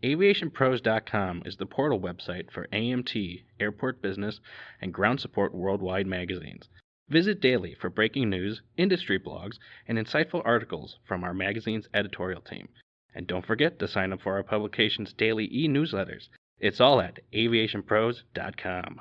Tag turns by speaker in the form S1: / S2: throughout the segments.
S1: AviationPros.com is the portal website for AMT, Airport Business, and Ground Support Worldwide magazines. Visit daily for breaking news, industry blogs, and insightful articles from our magazine's editorial team. And don't forget to sign up for our publication's daily e-newsletters. It's all at AviationPros.com.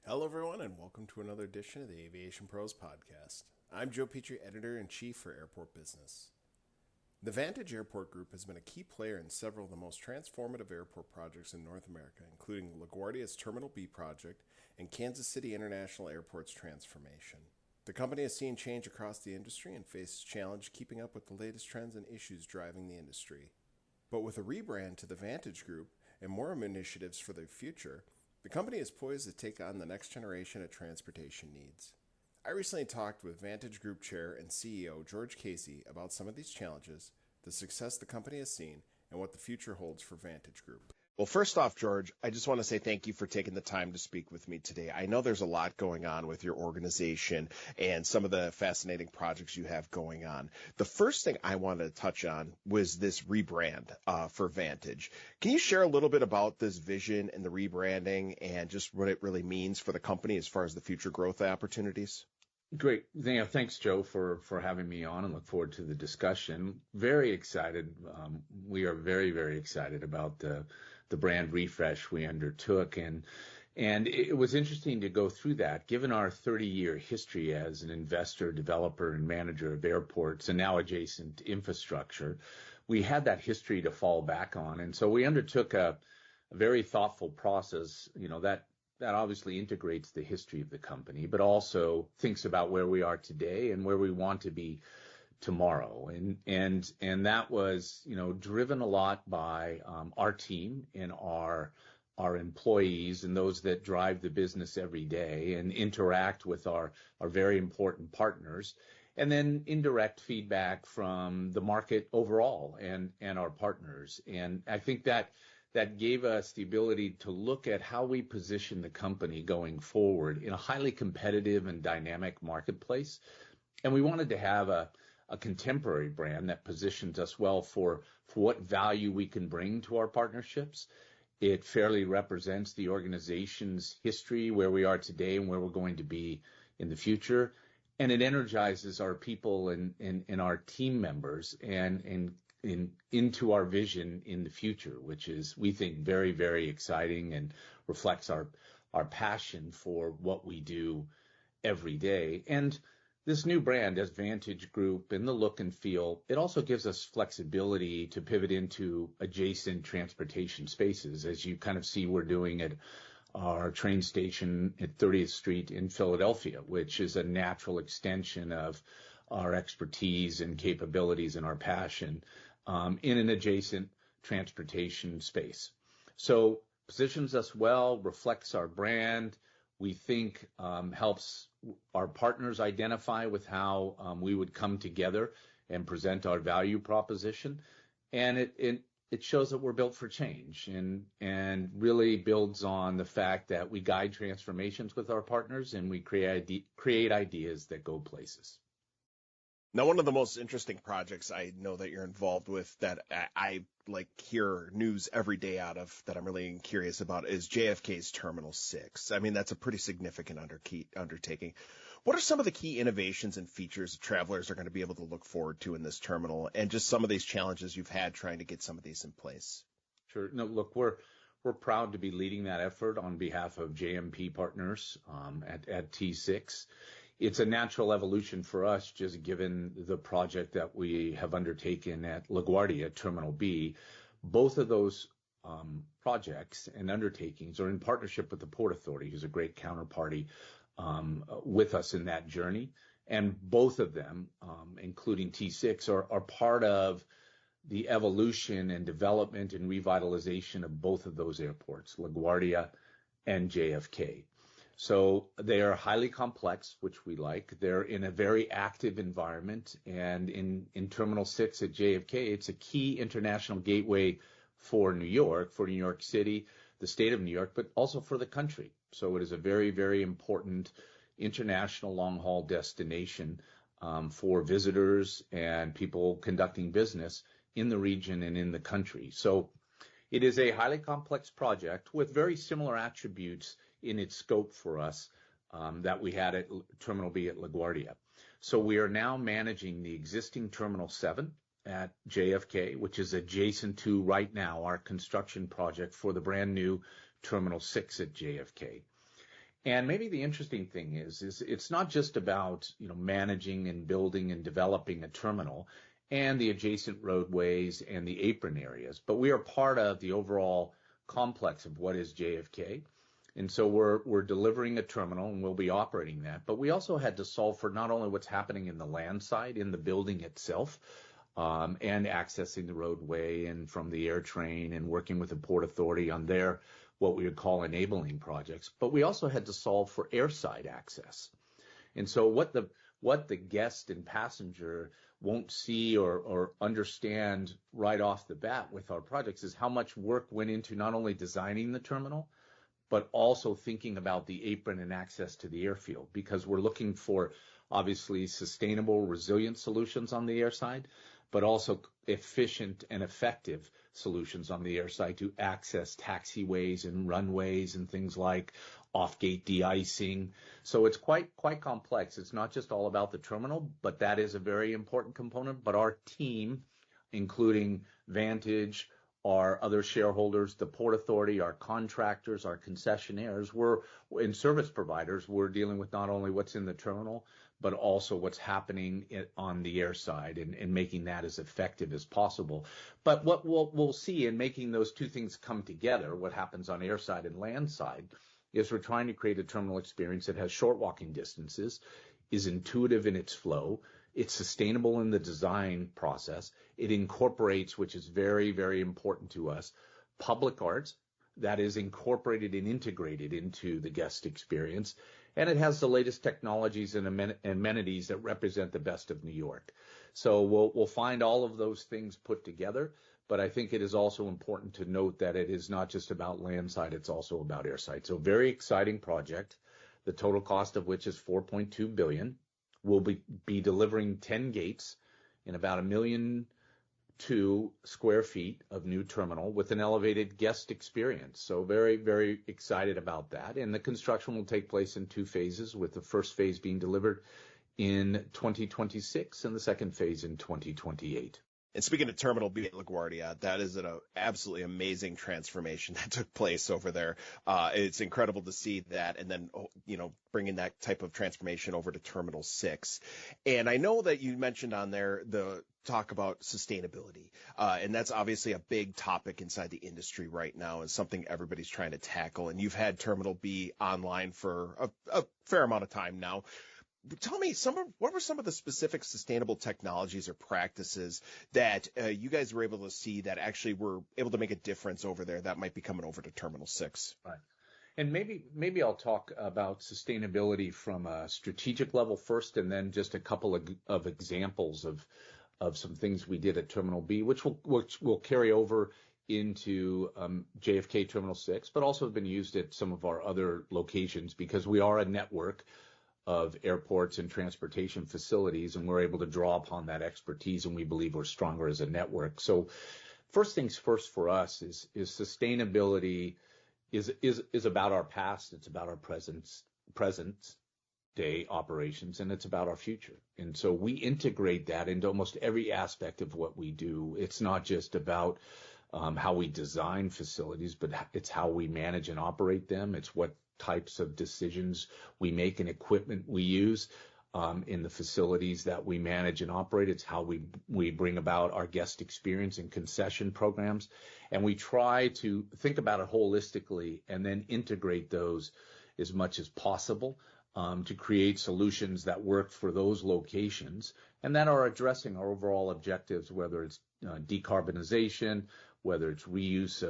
S2: Hello everyone and welcome to another edition of the Aviation Pros podcast. I'm Joe Petrie, Editor-in-Chief for Airport Business. The Vantage Airport Group has been a key player in several of the most transformative airport projects in North America, including LaGuardia's Terminal B project and Kansas City International Airport's transformation. The company has seen change across the industry and faces challenge keeping up with the latest trends and issues driving the industry. But with a rebrand to the Vantage Group and more initiatives for the future, the company is poised to take on the next generation of transportation needs. I recently talked with Vantage Group Chair and CEO George Casey about some of these challenges, the success the company has seen, and what the future holds for Vantage Group. Well, first off, George, I just want to say thank you for taking the time to speak with me today. I know there's a lot going on with your organization and some of the fascinating projects you have going on. The first thing I wanted to touch on was this rebrand for Vantage. Can you share a little bit about this vision and the rebranding and just what it really means for the company as far as the future growth opportunities?
S3: Great. Thanks, Joe, for having me on, and look forward to the discussion. Very excited. We are very, very excited about the brand refresh we undertook. And it was interesting to go through that, given our 30-year history as an investor, developer, and manager of airports and now adjacent infrastructure. We had that history to fall back on. And so we undertook a very thoughtful process, that obviously integrates the history of the company, but also thinks about where we are today and where we want to be tomorrow. And that was, driven a lot by our team and our employees and those that drive the business every day and interact with our very important partners, and then indirect feedback from the market overall and our partners. And I think that gave us the ability to look at how we position the company going forward in a highly competitive and dynamic marketplace. And we wanted to have a contemporary brand that positions us well for what value we can bring to our partnerships. It fairly represents the organization's history, where we are today and where we're going to be in the future. And it energizes our people and our team members and into our vision in the future, which is, we think, very, very exciting and reflects our passion for what we do every day. And this new brand as Vantage Group, and the look and feel, it also gives us flexibility to pivot into adjacent transportation spaces, as you kind of see we're doing at our train station at 30th Street in Philadelphia, which is a natural extension of our expertise and capabilities and our passion in an adjacent transportation space. So positions us well, reflects our brand, we think helps our partners identify with how we would come together and present our value proposition. And it shows that we're built for change and really builds on the fact that we guide transformations with our partners and we create ideas that go places.
S2: Now, one of the most interesting projects I know that you're involved with that I hear news every day out of, that I'm really curious about, is JFK's Terminal 6. I mean, that's a pretty significant undertaking. What are some of the key innovations and features travelers are going to be able to look forward to in this terminal, and just some of these challenges you've had trying to get some of these in place?
S3: Sure. No, look, we're proud to be leading that effort on behalf of JMP partners at T6. It's a natural evolution for us, just given the project that we have undertaken at LaGuardia Terminal B. Both of those projects and undertakings are in partnership with the Port Authority, who's a great counterparty with us in that journey. And both of them, including T6, are part of the evolution and development and revitalization of both of those airports, LaGuardia and JFK. So they are highly complex, which we like. They're in a very active environment. And in Terminal 6 at JFK, it's a key international gateway for New York City, the state of New York, but also for the country. So it is a very, very important international long-haul destination for visitors and people conducting business in the region and in the country. So it is a highly complex project with very similar attributes in its scope for us that we had at Terminal B at LaGuardia. So we are now managing the existing Terminal 7 at JFK, which is adjacent to right now our construction project for the brand new Terminal 6 at JFK. And maybe the interesting thing is it's not just about, managing and building and developing a terminal and the adjacent roadways and the apron areas, but we are part of the overall complex of what is JFK. And so we're delivering a terminal and we'll be operating that. But we also had to solve for not only what's happening in the land side, in the building itself, and accessing the roadway and from the air train and working with the Port Authority on their what we would call enabling projects. But we also had to solve for airside access. And so what the guest and passenger won't see or understand right off the bat with our projects is how much work went into not only designing the terminal, but also thinking about the apron and access to the airfield, because we're looking for obviously sustainable, resilient solutions on the air side, but also efficient and effective solutions on the air side to access taxiways and runways and things like off-gate de-icing. So it's quite complex. It's not just all about the terminal, but that is a very important component. But our team, including Vantage, our other shareholders, the Port Authority, our contractors, our concessionaires, and service providers, we're dealing with not only what's in the terminal, but also what's happening on the air side and making that as effective as possible. But what we'll see in making those two things come together, what happens on air side and land side, is we're trying to create a terminal experience that has short walking distances, is intuitive in its flow, it's sustainable in the design process, it incorporates, which is very, very important to us, public art that is incorporated and integrated into the guest experience, and it has the latest technologies and amenities that represent the best of New York. So we'll find all of those things put together, but I think it is also important to note that it is not just about landside, it's also about airside. So very exciting project, the total cost of which is $4.2 billion. We'll be delivering 10 gates in about 1.2 million square feet of new terminal with an elevated guest experience. So very, very excited about that. And the construction will take place in 2 phases, with the first phase being delivered in 2026 and the second phase in 2028.
S2: And speaking of Terminal B at LaGuardia, that is an absolutely amazing transformation that took place over there. It's incredible to see that, and then bringing that type of transformation over to Terminal 6. And I know that you mentioned on there the talk about sustainability, and that's obviously a big topic inside the industry right now and something everybody's trying to tackle. And you've had Terminal B online for a fair amount of time now. Tell me, what were some of the specific sustainable technologies or practices that you guys were able to see that actually were able to make a difference over there that might be coming over to Terminal 6?
S3: Right. And maybe I'll talk about sustainability from a strategic level first, and then just a couple of examples of some things we did at Terminal B, which will carry over into JFK Terminal 6, but also have been used at some of our other locations, because we are a network of airports and transportation facilities, and we're able to draw upon that expertise, and we believe we're stronger as a network. So first things first for us is sustainability is about our past, it's about our present day operations, and it's about our future. And so we integrate that into almost every aspect of what we do. It's not just about how we design facilities, but it's how we manage and operate them. It's what types of decisions we make and equipment we use in the facilities that we manage and operate. It's how we bring about our guest experience and concession programs. And we try to think about it holistically and then integrate those as much as possible to create solutions that work for those locations and that are addressing our overall objectives, whether it's decarbonization, whether it's reuse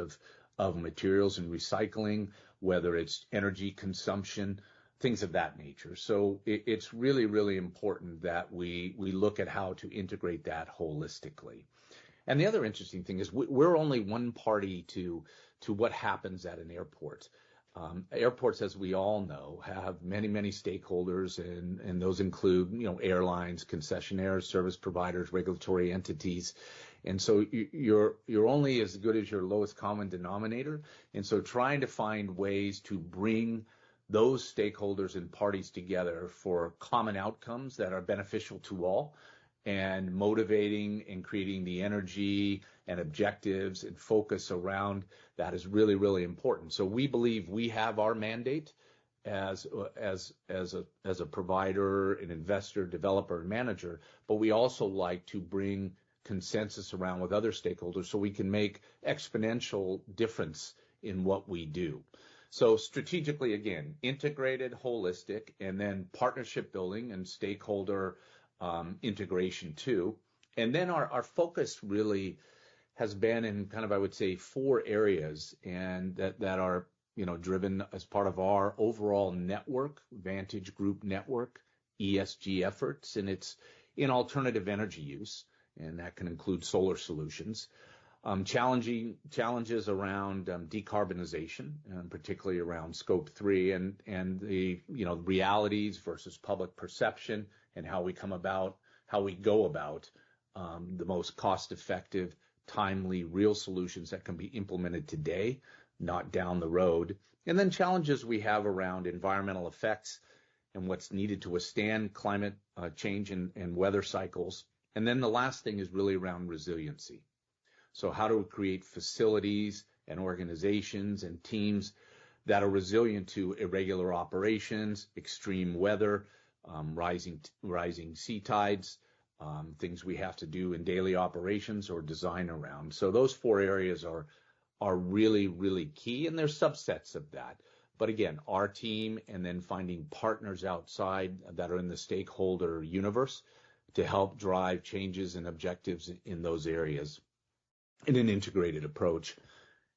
S3: of materials and recycling, whether it's energy consumption, things of that nature. So it's really, really important that we look at how to integrate that holistically. And the other interesting thing is we're only one party to what happens at an airport. Airports, as we all know, have many, many stakeholders, and those include, airlines, concessionaires, service providers, regulatory entities. And so you're only as good as your lowest common denominator. And so trying to find ways to bring those stakeholders and parties together for common outcomes that are beneficial to all, and motivating and creating the energy and objectives and focus around that is really, really important. So we believe we have our mandate as a provider, an investor, developer, and manager, but we also like to bring consensus around with other stakeholders so we can make exponential difference in what we do. So strategically, again, integrated, holistic, and then partnership building and stakeholder integration too. And then our focus really has been in kind of, I would say, 4 areas, and that are, driven as part of our overall network, Vantage Group network, ESG efforts, and it's in alternative energy use, and that can include solar solutions. Challenges around decarbonization, particularly around Scope 3 and the realities versus public perception, and how we go about the most cost-effective, timely, real solutions that can be implemented today, not down the road. And then challenges we have around environmental effects and what's needed to withstand climate change and weather cycles. And then the last thing is really around resiliency. So how to create facilities and organizations and teams that are resilient to irregular operations, extreme weather, rising sea tides, things we have to do in daily operations or design around. So those 4 areas are really, really key, and there's subsets of that. But again, our team and then finding partners outside that are in the stakeholder universe to help drive changes and objectives in those areas in an integrated approach.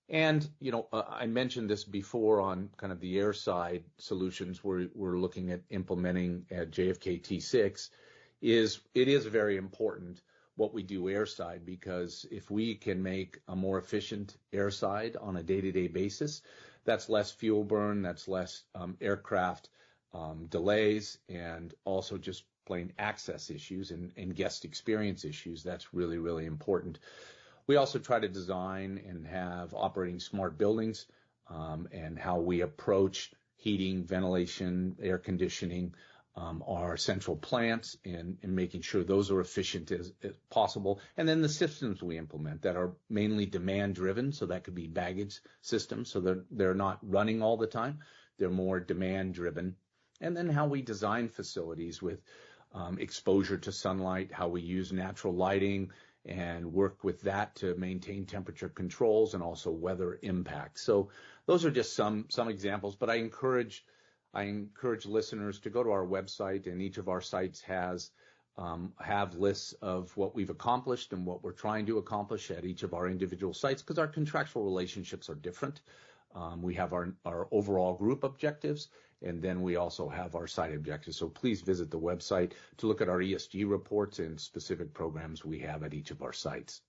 S3: And, I mentioned this before on kind of the airside solutions we're looking at implementing at JFK T6. It is very important what we do airside, because if we can make a more efficient airside on a day-to-day basis, that's less fuel burn, that's less aircraft delays, and also just plain access issues and guest experience issues. That's really, really important. We also try to design and have operating smart buildings, and how we approach heating, ventilation, air conditioning, our central plants, and making sure those are efficient as possible. And then the systems we implement that are mainly demand driven, so that could be baggage systems, so they're not running all the time. They're more demand driven. And then how we design facilities with exposure to sunlight, how we use natural lighting and work with that to maintain temperature controls and also weather impact. So those are just some examples, but I encourage listeners to go to our website, and each of our sites have lists of what we've accomplished and what we're trying to accomplish at each of our individual sites, because our contractual relationships are different. We have our overall group objectives, and then we also have our site objectives. So please visit the website to look at our ESG reports and specific programs we have at each of our sites.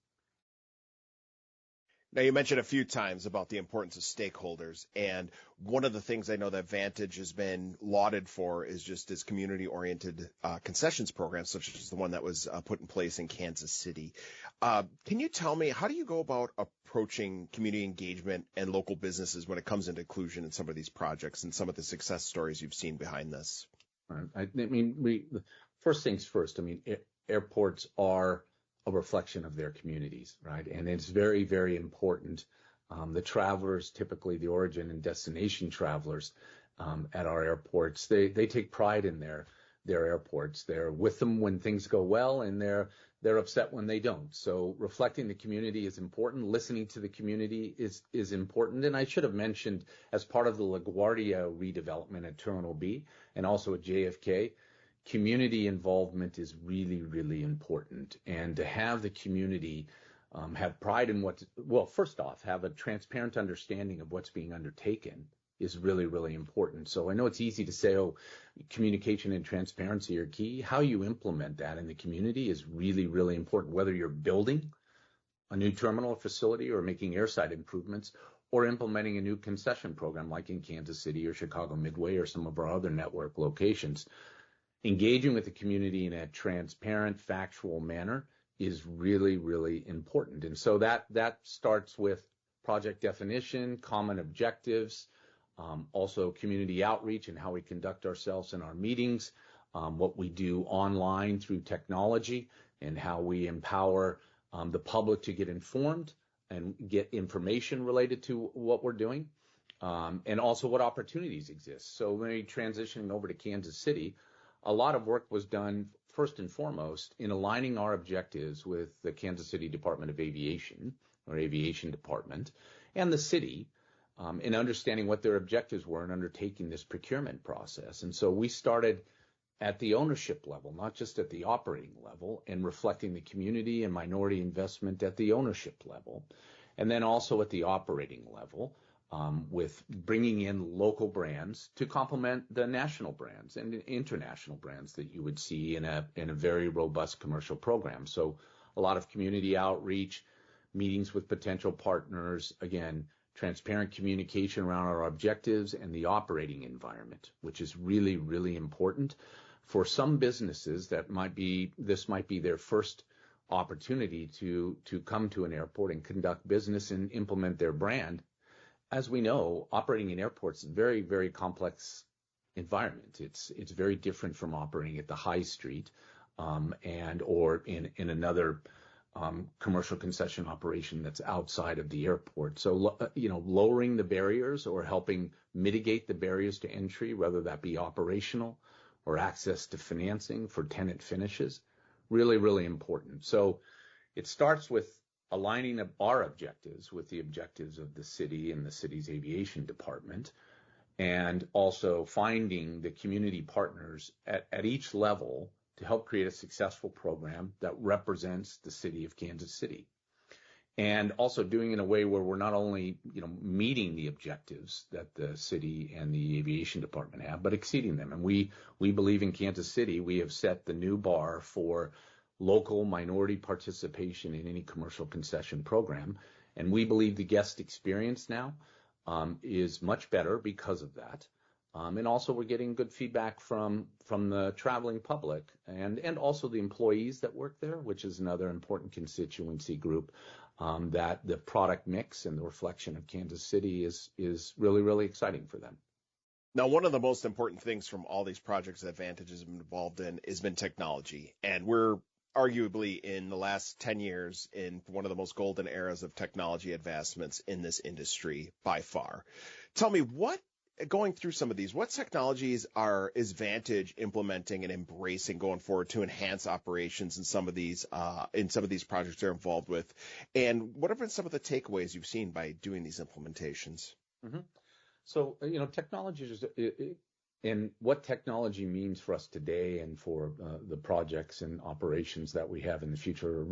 S2: Now, you mentioned a few times about the importance of stakeholders, and one of the things I know that Vantage has been lauded for is just its community-oriented concessions programs, such as the one that was put in place in Kansas City. Can you tell me, how do you go about approaching community engagement and local businesses when it comes into inclusion in some of these projects and some of the success stories you've seen behind this?
S3: I mean, first things first. I mean, airports are a reflection of their communities, right? And it's very, very important. The travelers, typically the origin and destination travelers at our airports, they take pride in their airports. They're with them when things go well, and they're upset when they don't. So reflecting the community is important. Listening to the community is important. And I should have mentioned, as part of the LaGuardia redevelopment at Terminal B and also at JFK, community involvement is really, really important. And to have the community have pride in first off, have a transparent understanding of what's being undertaken is really, really important. So I know it's easy to say, communication and transparency are key. How you implement that in the community is really, really important, whether you're building a new terminal facility or making airside improvements, or implementing a new concession program like in Kansas City or Chicago Midway or some of our other network locations. Engaging with the community in a transparent, factual manner is really, really important. And so that starts with project definition, common objectives, also community outreach and how we conduct ourselves in our meetings, what we do online through technology, and how we empower the public to get informed and get information related to what we're doing, and also what opportunities exist. So when we transitioning over to Kansas City, a lot of work was done first and foremost in aligning our objectives with the Kansas City Department of Aviation or Aviation Department and the city, in understanding what their objectives were in undertaking this procurement process. And so we started at the ownership level, not just at the operating level, and reflecting the community and minority investment at the ownership level, and then also at the operating level, with bringing in local brands to complement the national brands and international brands that you would see in a very robust commercial program. So a lot of community outreach, meetings with potential partners, again, transparent communication around our objectives and the operating environment, which is really, really important. For some businesses this might be their first opportunity to come to an airport and conduct business and implement their brand. As we know, operating in airports is a very, very complex environment. It's very different from operating at the high street, or in another commercial concession operation that's outside of the airport. So, lowering the barriers or helping mitigate the barriers to entry, whether that be operational or access to financing for tenant finishes, really, really important. So it starts with aligning our objectives with the objectives of the city and the city's aviation department, and also finding the community partners at each level to help create a successful program that represents the city of Kansas City. And also doing it in a way where we're not only, meeting the objectives that the city and the aviation department have, but exceeding them. And we believe in Kansas City, we have set the new bar for local minority participation in any commercial concession program. And we believe the guest experience now is much better because of that. And also we're getting good feedback from the traveling public and also the employees that work there, which is another important constituency group, that the product mix and the reflection of Kansas City is really, really exciting for them.
S2: Now, one of the most important things from all these projects that Vantage has been involved in has been technology. And we're arguably in the last 10 years in one of the most golden eras of technology advancements in this industry by far. Tell me, going through some of these, what technologies is Vantage implementing and embracing going forward to enhance operations in some of these projects they're involved with? And what have been some of the takeaways you've seen by doing these implementations?
S3: Mm-hmm. So, technology and what technology means for us today and for the projects and operations that we have in the future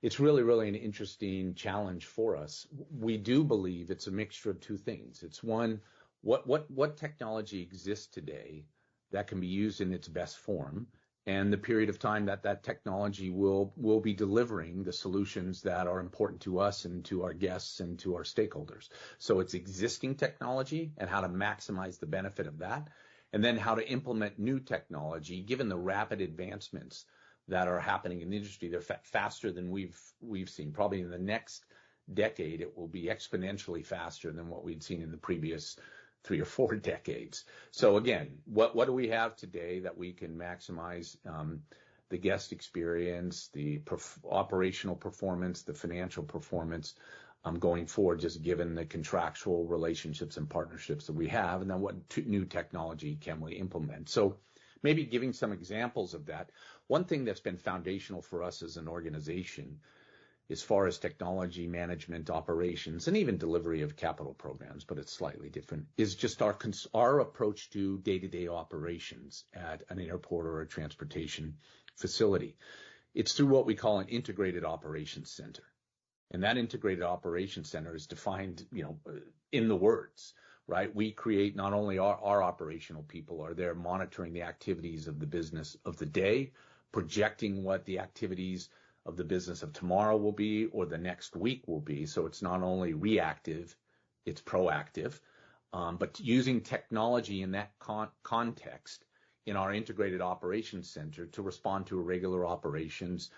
S3: it's really an interesting challenge for us. We do believe it's a mixture of two things. It's one, what technology exists today that can be used in its best form, and the period of time that technology will be delivering the solutions that are important to us and to our guests and to our stakeholders. So it's existing technology and how to maximize the benefit of that, and then how to implement new technology given the rapid advancements that are happening in the industry. They're faster than we've seen. Probably in the next decade, it will be exponentially faster than what we'd seen in the previous 3 or 4 decades. So again, what do we have today that we can maximize the guest experience, the operational performance, the financial performance going forward, just given the contractual relationships and partnerships that we have, and then what new technology can we implement? So maybe giving some examples of that. One thing that's been foundational for us as an organization, as far as technology management, operations, and even delivery of capital programs, but it's slightly different, is just our approach to day-to-day operations at an airport or a transportation facility. It's through what we call an integrated operations center. And that integrated operations center is defined, in the words, right? We create not only our operational people are there monitoring the activities of the business of the day, projecting what the activities of the business of tomorrow will be or the next week will be. So it's not only reactive, it's proactive. But using technology in that context in our integrated operations center to respond to irregular operations,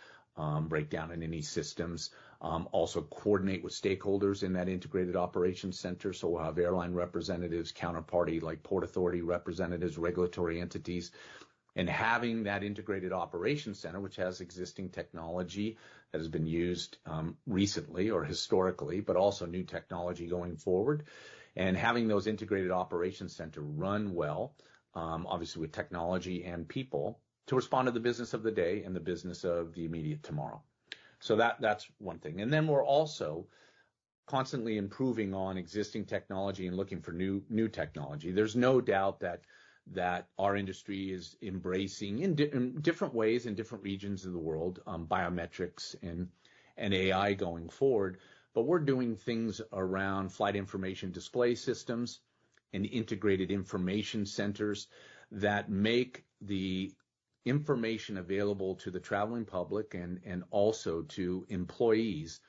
S3: breakdown in any systems, also coordinate with stakeholders in that integrated operations center. So we'll have airline representatives, counterparty like Port Authority representatives, regulatory entities, and having that integrated operations center, which has existing technology that has been used recently or historically, but also new technology going forward, and having those integrated operations center run well, obviously with technology and people, to respond to the business of the day and the business of the immediate tomorrow. So that's one thing. And then we're also constantly improving on existing technology and looking for new technology. There's no doubt that our industry is embracing in different ways in different regions of the world, biometrics and AI going forward. But we're doing things around flight information display systems and integrated information centers that make the information available to the traveling public and also to employees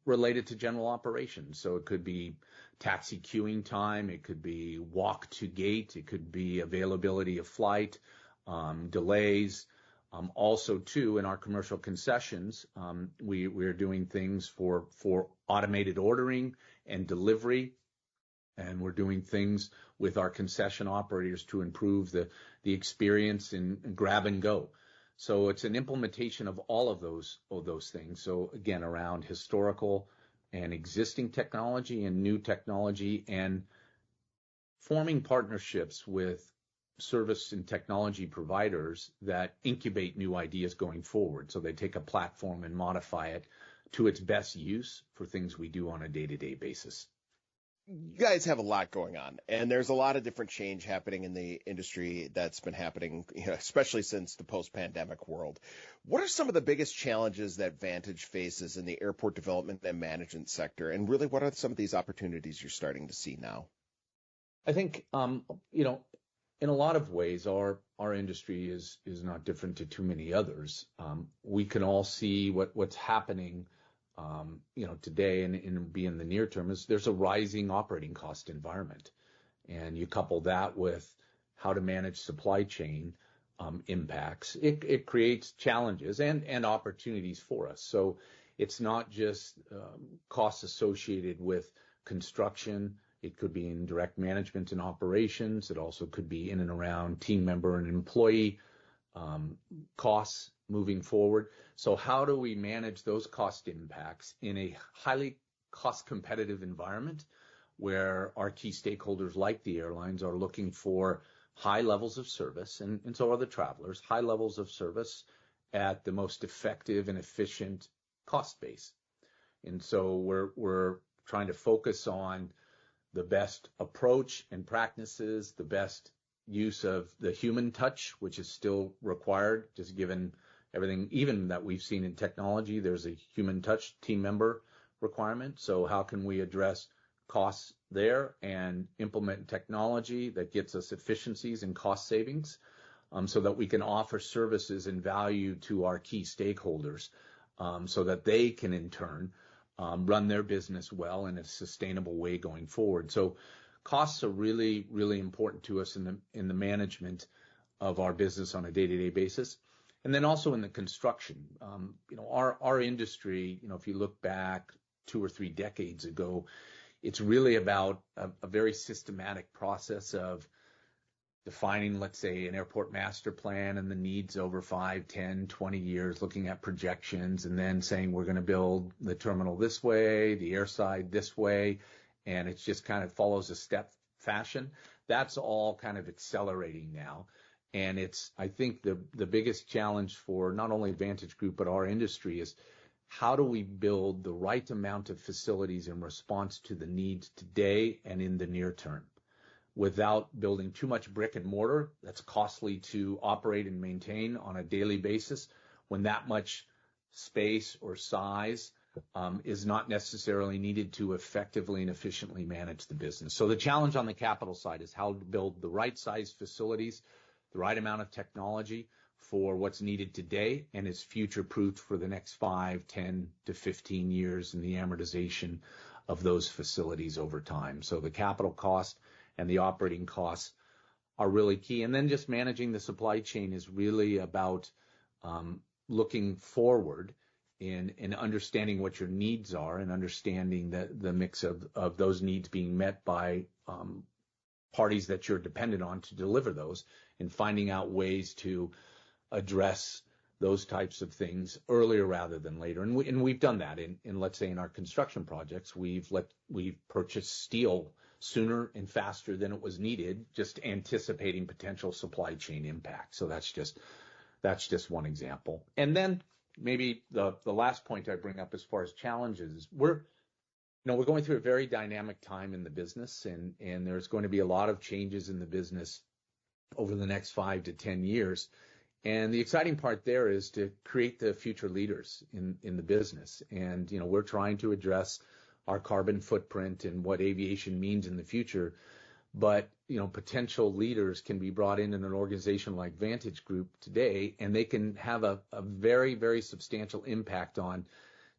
S3: related to general operations. So it could be taxi queuing time, it could be walk to gate, it could be availability of flight, delays. Also, too, in our commercial concessions, we're doing things for automated ordering and delivery, and we're doing things with our concession operators to improve the experience in grab and go. So it's an implementation of all of those things. So again, around historical and existing technology and new technology, and forming partnerships with service and technology providers that incubate new ideas going forward. So they take a platform and modify it to its best use for things we do on a day-to-day basis.
S2: You guys have a lot going on, and there's a lot of different change happening in the industry that's been happening, especially since the post-pandemic world. What are some of the biggest challenges that Vantage faces in the airport development and management sector? And really, what are some of these opportunities you're starting to see now?
S3: I think, in a lot of ways, our industry is not different to too many others. We can all see what's happening, today and be in the near term is there's a rising operating cost environment, and you couple that with how to manage supply chain impacts. It creates challenges and opportunities for us. So it's not just costs associated with construction. It could be in direct management and operations. It also could be in and around team member and employee costs moving forward. So how do we manage those cost impacts in a highly cost competitive environment where our key stakeholders like the airlines are looking for high levels of service, and so are the travelers, high levels of service at the most effective and efficient cost base. And so we're trying to focus on the best approach and practices, the best use of the human touch, which is still required, just given everything, even that we've seen in technology, there's a human touch team member requirement. So how can we address costs there and implement technology that gets us efficiencies and cost savings, so that we can offer services and value to our key stakeholders, so that they can in turn run their business well in a sustainable way going forward. So costs are really, really important to us in the management of our business on a day-to-day basis. And then also in the construction, our industry, if you look back 2 or 3 decades ago, it's really about a very systematic process of defining, let's say, an airport master plan and the needs over 5, 10, 20 years, looking at projections, and then saying we're going to build the terminal this way, the airside this way, and it just kind of follows a step fashion. That's all kind of accelerating now. And it's, I think, the biggest challenge for not only Vantage Group, but our industry is how do we build the right amount of facilities in response to the needs today and in the near term, without building too much brick and mortar that's costly to operate and maintain on a daily basis, when that much space or size is not necessarily needed to effectively and efficiently manage the business. So the challenge on the capital side is how to build the right size facilities, the right amount of technology for what's needed today and is future-proofed for the next 5, 10 to 15 years in the amortization of those facilities over time. So the capital cost and the operating costs are really key. And then just managing the supply chain is really about looking forward and understanding what your needs are and understanding the mix of those needs being met by parties that you're dependent on to deliver those, and finding out ways to address those types of things earlier rather than later. And we've done that in let's say in our construction projects. We've purchased steel sooner and faster than it was needed, just anticipating potential supply chain impact. So that's just one example. And then maybe the last point I bring up as far as challenges is we're going through a very dynamic time in the business, and there's going to be a lot of changes in the business over the next 5 to 10 years. And the exciting part there is to create the future leaders in the business. And, we're trying to address our carbon footprint and what aviation means in the future. But, potential leaders can be brought in an organization like Vantage Group today, and they can have a very, very substantial impact on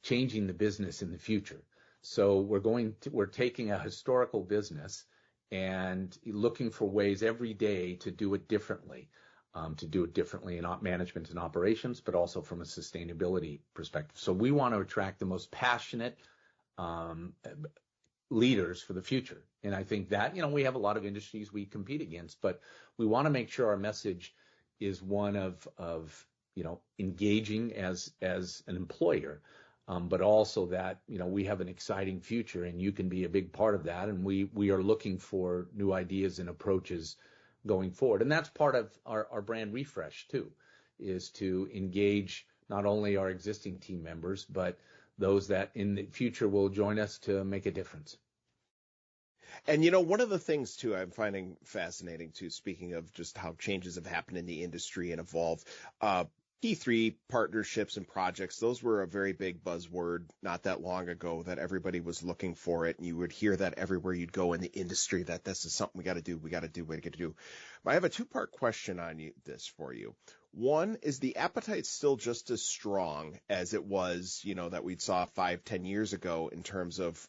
S3: changing the business in the future. So we're taking a historical business and looking for ways every day to do it differently. In management and operations, but also from a sustainability perspective. So we want to attract the most passionate leaders for the future. And I think that, we have a lot of industries we compete against, but we want to make sure our message is one of engaging as an employer, but also that, we have an exciting future and you can be a big part of that. And we are looking for new ideas and approaches going forward. And that's part of our brand refresh too, is to engage not only our existing team members, but those that in the future will join us to make a difference.
S2: And, one of the things too, I'm finding fascinating too, speaking of just how changes have happened in the industry and evolved, P3 partnerships and projects, those were a very big buzzword not that long ago that everybody was looking for it. And you would hear that everywhere you'd go in the industry, that this is something we got to do. I have a two-part question on this for you. One, is the appetite still just as strong as it was, that we saw 5-10 years ago in terms of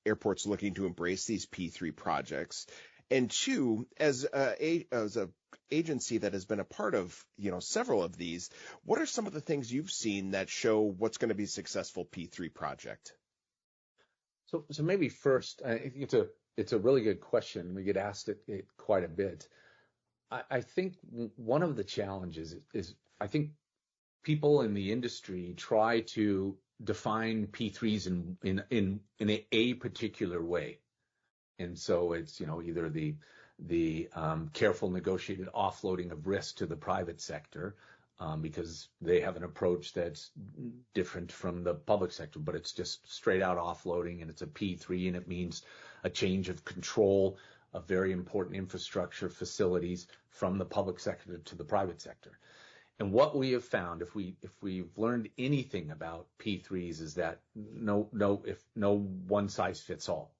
S2: airports looking to embrace these P3 projects? And two, as a agency that has been a part of, several of these, what are some of the things you've seen that show what's going to be a successful P3 project?
S3: So maybe first, I think it's a really good question. We get asked it quite a bit. I think one of the challenges is I think people in the industry try to define P3s in a particular way. And so it's, either the careful negotiated offloading of risk to the private sector, because they have an approach that's different from the public sector, but it's just straight out offloading, and it's a P3, and it means a change of control of very important infrastructure facilities from the public sector to the private sector. And what we have found, if we've learned anything about P3s, is that no one size fits all.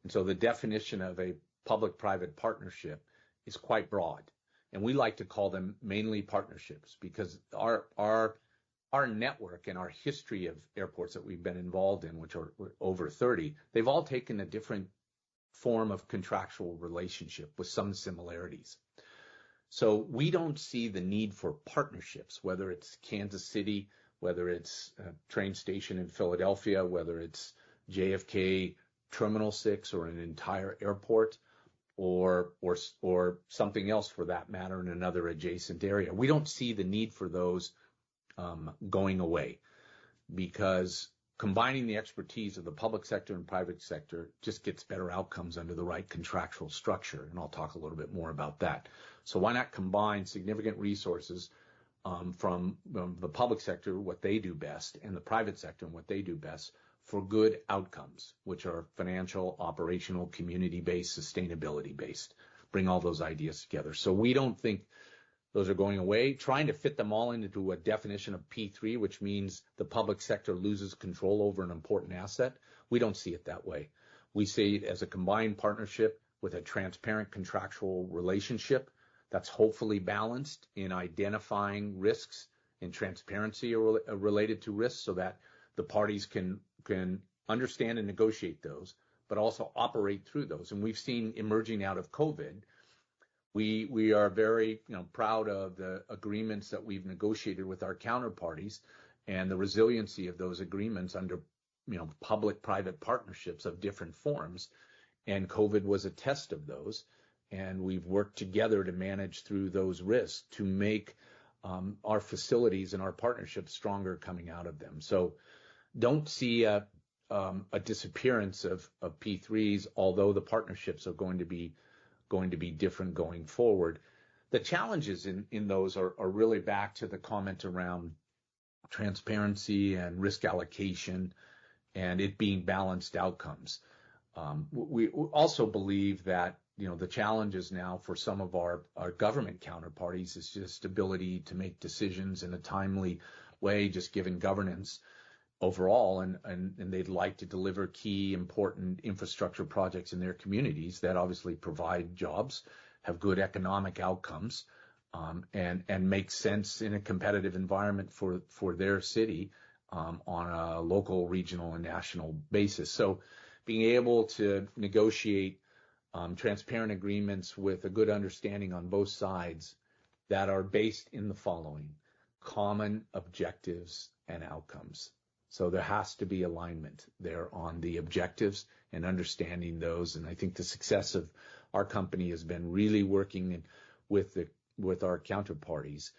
S3: And so the definition of a public-private partnership is quite broad. And we like to call them mainly partnerships, because our network and our history of airports that we've been involved in, which are over 30, they've all taken a different form of contractual relationship with some similarities. So we don't see the need for partnerships, whether it's Kansas City, whether it's a train station in Philadelphia, whether it's JFK Terminal 6 or an entire airport, or something else for that matter in another adjacent area. We don't see the need for those going away, because combining the expertise of the public sector and private sector just gets better outcomes under the right contractual structure. And I'll talk a little bit more about that. So why not combine significant resources from the public sector, what they do best, and the private sector and what they do best, for good outcomes, which are financial, operational, community-based, sustainability-based. Bring all those ideas together. So we don't think those are going away. Trying to fit them all into a definition of P3, which means the public sector loses control over an important asset, we don't see it that way. We see it as a combined partnership with a transparent contractual relationship that's hopefully balanced in identifying risks and transparency related to risks so that the parties can understand and negotiate those, but also operate through those. And we've seen emerging out of COVID, we are very proud of the agreements that we've negotiated with our counterparties and the resiliency of those agreements under public-private partnerships of different forms. And COVID was a test of those. And we've worked together to manage through those risks to make our facilities and our partnerships stronger coming out of them. So don't see a disappearance of P3s, although the partnerships are going to be different going forward. The challenges in those are really back to the comment around transparency and risk allocation and it being balanced outcomes. We also believe that the challenges now for some of our government counterparties is just ability to make decisions in a timely way, just given governance overall, and they'd like to deliver key important infrastructure projects in their communities that obviously provide jobs, have good economic outcomes, and make sense in a competitive environment for their city on a local, regional, and national basis. So being able to negotiate transparent agreements with a good understanding on both sides that are based in the following: common objectives and outcomes. So there has to be alignment there on the objectives and understanding those. And I think the success of our company has been really working with our counterparties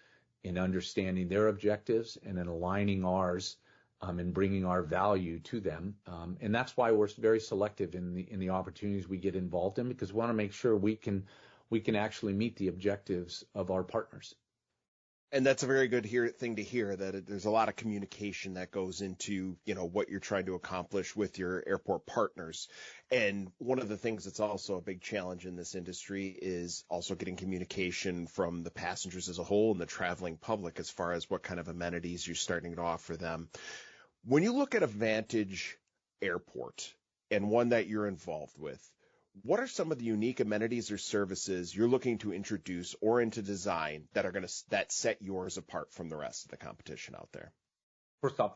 S3: in understanding their objectives and in aligning ours and bringing our value to them. And that's why we're very selective in the opportunities we get involved in, because we want to make sure we can actually meet the objectives of our partners.
S2: And that's a very good thing to hear, that there's a lot of communication that goes into, what you're trying to accomplish with your airport partners. And one of the things that's also a big challenge in this industry is also getting communication from the passengers as a whole and the traveling public as far as what kind of amenities you're starting to offer them. When you look at a Vantage airport and one that you're involved with, what are some of the unique amenities or services you're looking to introduce or into design that set yours apart from the rest of the competition out there?
S3: First off,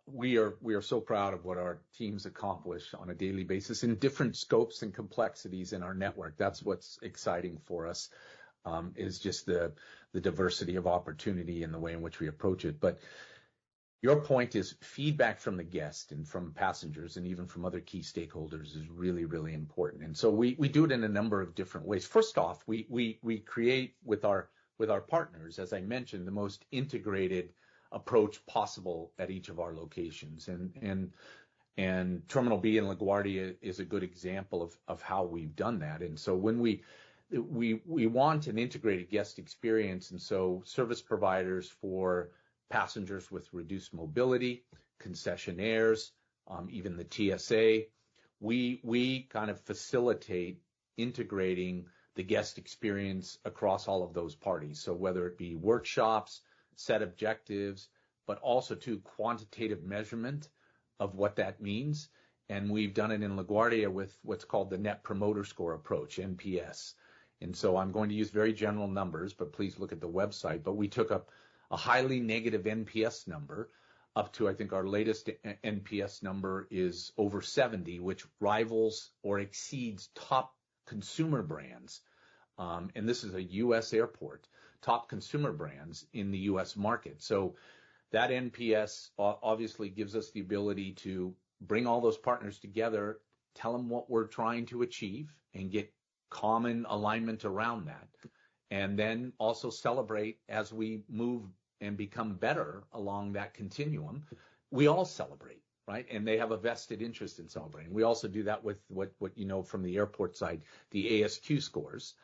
S3: we are so proud of what our teams accomplish on a daily basis in different scopes and complexities in our network. That's what's exciting for us, is just the diversity of opportunity and the way in which we approach it. But your point is feedback from the guest and from passengers and even from other key stakeholders is really, really important. And so we do it in a number of different ways. First off, we create with our partners, as I mentioned, the most integrated approach possible at each of our locations. And Terminal B in LaGuardia is a good example of how we've done that. And so when we want an integrated guest experience, and so service providers for passengers with reduced mobility, concessionaires, even the TSA, we kind of facilitate integrating the guest experience across all of those parties. So whether it be workshops, set objectives, but also to quantitative measurement of what that means. And we've done it in LaGuardia with what's called the Net Promoter Score approach, NPS. And so I'm going to use very general numbers, but please look at the website. But we took up a highly negative NPS number up to, I think our latest NPS number is over 70, which rivals or exceeds top consumer brands. And this is a U.S. airport, top consumer brands in the U.S. market. So that NPS obviously gives us the ability to bring all those partners together, tell them what we're trying to achieve, and get common alignment around that. And then also celebrate as we move and become better along that continuum. We all celebrate, right? And they have a vested interest in celebrating. We also do that with what from the airport side, the ASQ scores.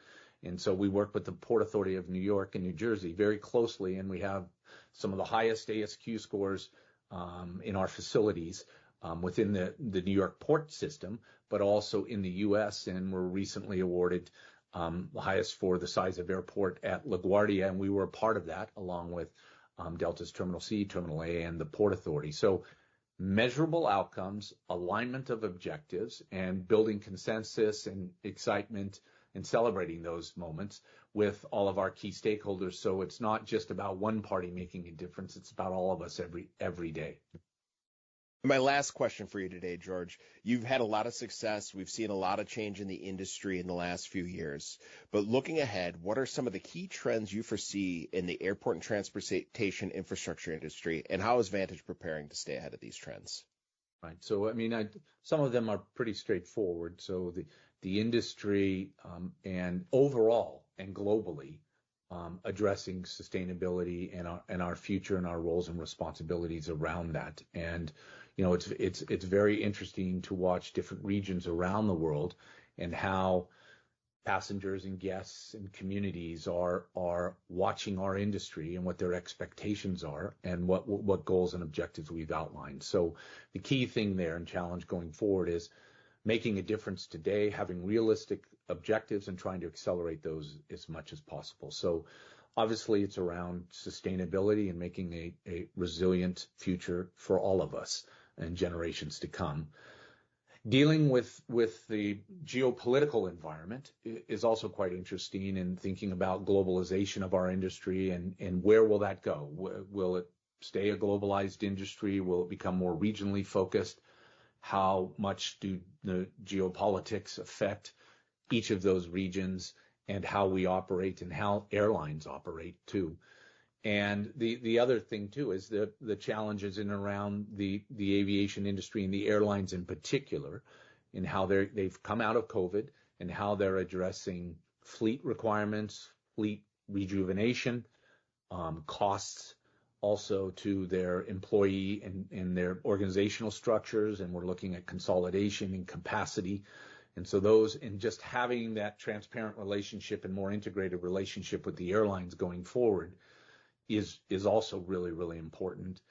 S3: And so we work with the Port Authority of New York and New Jersey very closely, and we have some of the highest ASQ scores in our facilities within the New York port system, but also in the U.S., and we're recently awarded the highest for the size of airport at LaGuardia, and we were a part of that along with Delta's Terminal C, Terminal A, and the Port Authority. So measurable outcomes, alignment of objectives, and building consensus and excitement and celebrating those moments with all of our key stakeholders. So it's not just about one party making a difference. It's about all of us every day.
S2: My last question for you today, George. You've had a lot of success. We've seen a lot of change in the industry in the last few years. But looking ahead, what are some of the key trends you foresee in the airport and transportation infrastructure industry, and how is Vantage preparing to stay ahead of these trends?
S3: Right. So, I mean, some of them are pretty straightforward. So the industry and overall and globally addressing sustainability and our future and our roles and responsibilities around that. And it's very interesting to watch different regions around the world and how passengers and guests and communities are watching our industry and what their expectations are and what goals and objectives we've outlined. So the key thing there and challenge going forward is making a difference today, having realistic objectives and trying to accelerate those as much as possible. So obviously it's around sustainability and making a resilient future for all of us and generations to come. Dealing with the geopolitical environment is also quite interesting, in thinking about globalization of our industry and where will that go? Will it stay a globalized industry? Will it become more regionally focused? How much do the geopolitics affect each of those regions and how we operate and how airlines operate too? And the other thing too is the challenges in around the aviation industry and the airlines in particular, in how they've come out of COVID and how they're addressing fleet requirements, fleet rejuvenation, costs also to their employee and their organizational structures. And we're looking at consolidation and capacity. And so those, and just having that transparent relationship and more integrated relationship with the airlines going forward is also really, really important.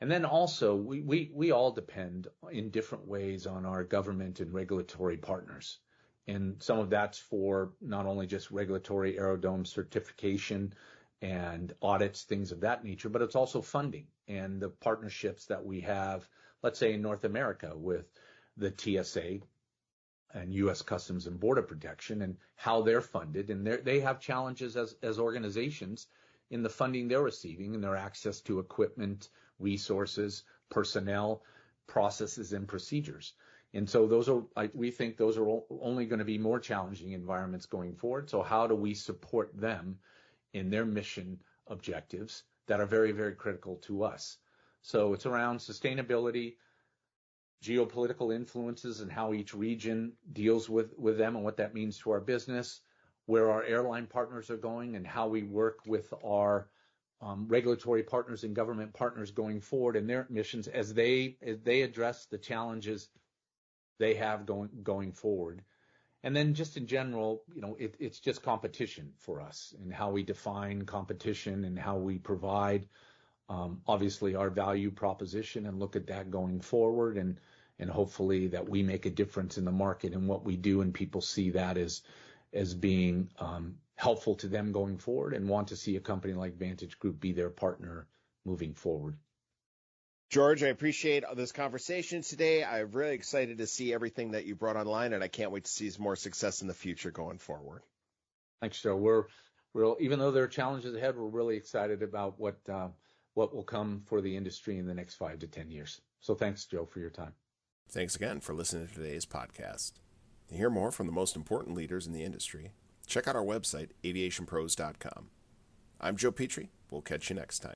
S3: And then also we all depend in different ways on our government and regulatory partners. And some of that's for not only just regulatory aerodrome certification and audits, things of that nature, but it's also funding and the partnerships that we have, let's say in North America, with the TSA and U.S. Customs and Border Protection, and how they're funded. And they have challenges as organizations in the funding they're receiving and their access to equipment, resources, personnel, processes, and procedures. And so we think those are only going to be more challenging environments going forward. So how do we support them in their mission objectives that are very, very critical to us? So it's around sustainability, geopolitical influences and how each region deals with them and what that means to our business, where our airline partners are going and how we work with our regulatory partners and government partners going forward and their missions as they address the challenges they have going forward. And then just in general, it's just competition for us and how we define competition and how we provide obviously our value proposition and look at that going forward, and hopefully that we make a difference in the market and what we do, and people see that as being helpful to them going forward and want to see a company like Vantage Group be their partner moving forward.
S2: George, I appreciate this conversation today. I'm really excited to see everything that you brought online, and I can't wait to see more success in the future going forward.
S3: Thanks, Joe. We're even though there are challenges ahead, we're really excited about what will come for the industry in the next 5 to 10 years. So thanks, Joe, for your time.
S2: Thanks again for listening to today's podcast. To hear more from the most important leaders in the industry, check out our website, AviationPros.com. I'm Joe Petrie. We'll catch you next time.